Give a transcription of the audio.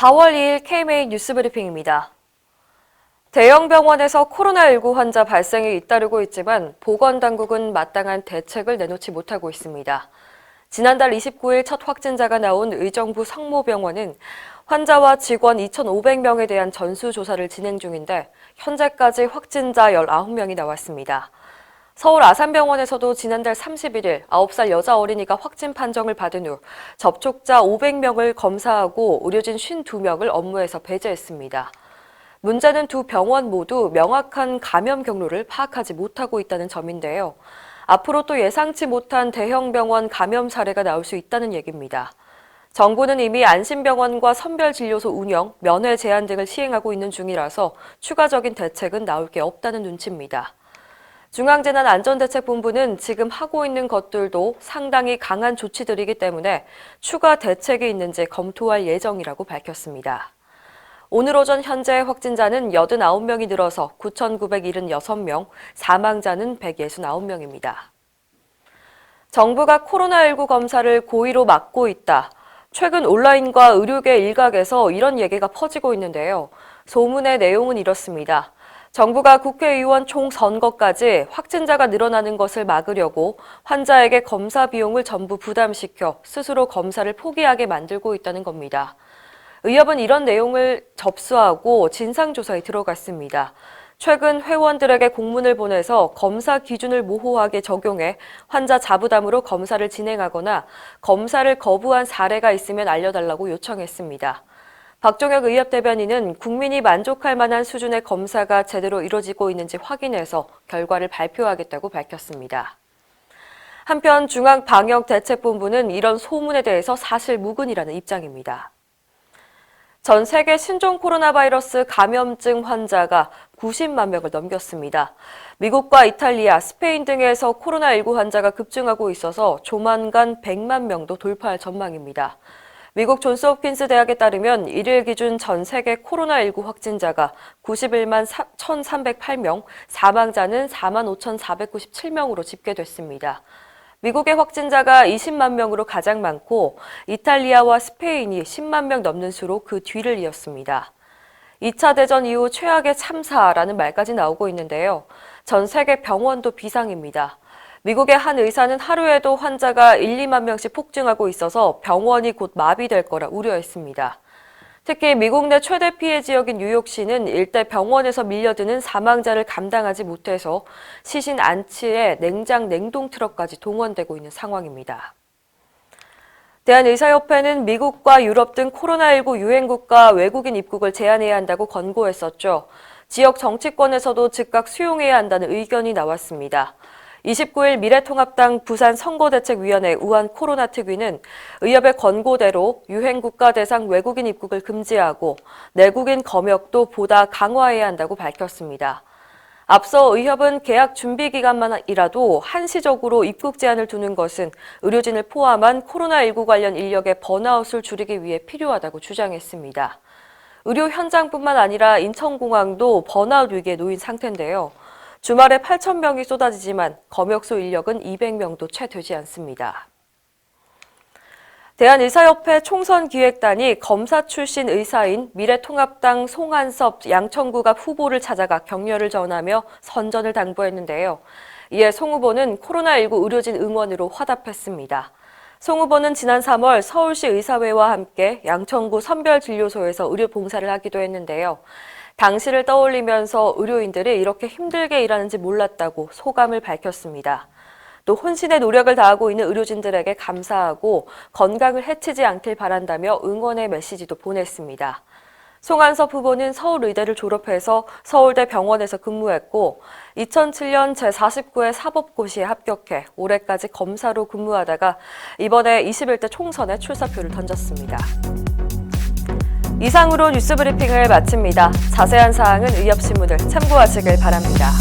4월 2일 KMA 뉴스브리핑입니다. 대형 병원에서 코로나19 환자 발생이 잇따르고 있지만 보건당국은 마땅한 대책을 내놓지 못하고 있습니다. 지난달 29일 첫 확진자가 나온 의정부 성모병원은 환자와 직원 2,500명에 대한 전수조사를 진행 중인데 현재까지 확진자 19명이 나왔습니다. 서울 아산병원에서도 지난달 31일 9살 여자 어린이가 확진 판정을 받은 후 접촉자 500명을 검사하고 의료진 52명을 업무에서 배제했습니다. 문제는 두 병원 모두 명확한 감염 경로를 파악하지 못하고 있다는 점인데요. 앞으로 또 예상치 못한 대형 병원 감염 사례가 나올 수 있다는 얘기입니다. 정부는 이미 안심병원과 선별진료소 운영, 면회 제한 등을 시행하고 있는 중이라서 추가적인 대책은 나올 게 없다는 눈치입니다. 중앙재난안전대책본부는 지금 하고 있는 것들도 상당히 강한 조치들이기 때문에 추가 대책이 있는지 검토할 예정이라고 밝혔습니다. 오늘 오전 현재 확진자는 89명이 늘어서 9,976명, 사망자는 169명입니다. 정부가 코로나19 검사를 고의로 막고 있다. 최근 온라인과 의료계 일각에서 이런 얘기가 퍼지고 있는데요. 소문의 내용은 이렇습니다. 정부가 국회의원 총선거까지 확진자가 늘어나는 것을 막으려고 환자에게 검사 비용을 전부 부담시켜 스스로 검사를 포기하게 만들고 있다는 겁니다. 의협은 이런 내용을 접수하고 진상조사에 들어갔습니다. 최근 회원들에게 공문을 보내서 검사 기준을 모호하게 적용해 환자 자부담으로 검사를 진행하거나 검사를 거부한 사례가 있으면 알려달라고 요청했습니다. 박종혁 의협 대변인은 국민이 만족할 만한 수준의 검사가 제대로 이뤄지고 있는지 확인해서 결과를 발표하겠다고 밝혔습니다. 한편 중앙방역대책본부는 이런 소문에 대해서 사실무근이라는 입장입니다. 전 세계 신종 코로나 바이러스 감염증 환자가 90만 명을 넘겼습니다. 미국과 이탈리아, 스페인 등에서 코로나19 환자가 급증하고 있어서 조만간 100만 명도 돌파할 전망입니다. 미국 존스홉킨스 대학에 따르면 일일 기준 전 세계 코로나19 확진자가 91만 1,308명, 사망자는 4만 5,497명으로 집계됐습니다. 미국의 확진자가 20만 명으로 가장 많고 이탈리아와 스페인이 10만 명 넘는 수로 그 뒤를 이었습니다. 2차 대전 이후 최악의 참사라는 말까지 나오고 있는데요. 전 세계 병원도 비상입니다. 미국의 한 의사는 하루에도 환자가 1, 2만 명씩 폭증하고 있어서 병원이 곧 마비될 거라 우려했습니다. 특히 미국 내 최대 피해 지역인 뉴욕시는 일대 병원에서 밀려드는 사망자를 감당하지 못해서 시신 안치에 냉장 냉동 트럭까지 동원되고 있는 상황입니다. 대한의사협회는 미국과 유럽 등 코로나19 유행국가 외국인 입국을 제한해야 한다고 권고했었죠. 지역 정치권에서도 즉각 수용해야 한다는 의견이 나왔습니다. 29일 미래통합당 부산선거대책위원회 우한 코로나특위는 의협의 권고대로 유행국가 대상 외국인 입국을 금지하고 내국인 검역도 보다 강화해야 한다고 밝혔습니다. 앞서 의협은 계약 준비 기간만이라도 한시적으로 입국 제한을 두는 것은 의료진을 포함한 코로나19 관련 인력의 번아웃을 줄이기 위해 필요하다고 주장했습니다. 의료 현장뿐만 아니라 인천공항도 번아웃 위기에 놓인 상태인데요. 주말에 8,000명이 쏟아지지만 검역소 인력은 200명도 채 되지 않습니다. 대한의사협회 총선기획단이 검사 출신 의사인 미래통합당 송한섭 양천구갑 후보를 찾아가 격려를 전하며 선전을 당부했는데요. 이에 송 후보는 코로나19 의료진 응원으로 화답했습니다. 송 후보는 지난 3월 서울시 의사회와 함께 양천구 선별진료소에서 의료봉사를 하기도 했는데요. 당시를 떠올리면서 의료인들이 이렇게 힘들게 일하는지 몰랐다고 소감을 밝혔습니다. 또 혼신의 노력을 다하고 있는 의료진들에게 감사하고 건강을 해치지 않길 바란다며 응원의 메시지도 보냈습니다. 송한섭 후보는 서울의대를 졸업해서 서울대 병원에서 근무했고 2007년 제49회 사법고시에 합격해 올해까지 검사로 근무하다가 이번에 21대 총선에 출사표를 던졌습니다. 이상으로 뉴스브리핑을 마칩니다. 자세한 사항은 의협신문을 참고하시길 바랍니다.